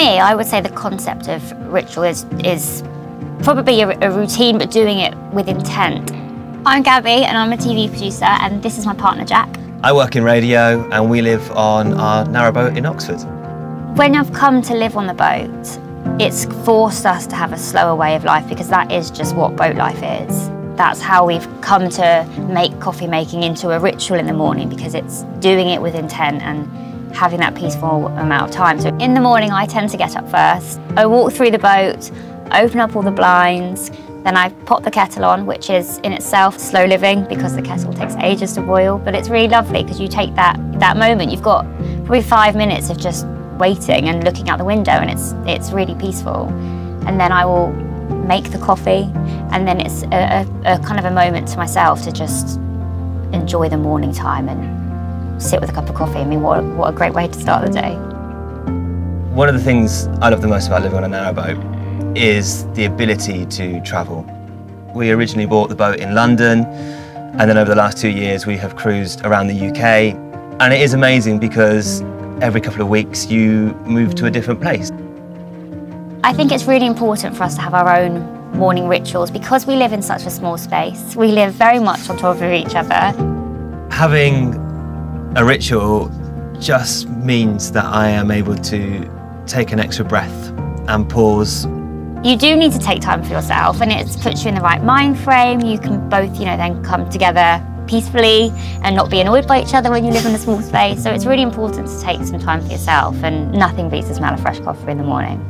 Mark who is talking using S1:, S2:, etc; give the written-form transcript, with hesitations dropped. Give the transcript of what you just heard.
S1: me, I would say the concept of ritual is probably a routine, but doing it with intent. I'm Gabby and I'm a TV producer, and this is my partner Jack.
S2: I work in radio and we live on our narrowboat in Oxford.
S1: When I've come to live on the boat, it's forced us to have a slower way of life, because that is just what boat life is. That's how we've come to make coffee making into a ritual in the morning, because it's doing it with intent and having that peaceful amount of time. So in the morning, I tend to get up first. I walk through the boat, open up all the blinds, then I pop the kettle on, which is in itself slow living because the kettle takes ages to boil, but it's really lovely because you take that moment. You've got probably 5 minutes of just waiting and looking out the window, and it's really peaceful. And then I will make the coffee, and then it's a kind of a moment to myself to just enjoy the morning time and sit with a cup of coffee. I mean, what a great way to start the day.
S2: One of the things I love the most about living on a narrowboat is the ability to travel. We originally bought the boat in London, and then over the last 2 years we have cruised around the UK, and it is amazing because every couple of weeks you move to a different place.
S1: I think it's really important for us to have our own morning rituals because we live in such a small space. We live very much on top of each other.
S2: Having a ritual just means that I am able to take an extra breath and pause.
S1: You do need to take time for yourself, and it puts you in the right mind frame. You can both, then come together peacefully and not be annoyed by each other when you live in a small space. So it's really important to take some time for yourself, and nothing beats the smell of fresh coffee in the morning.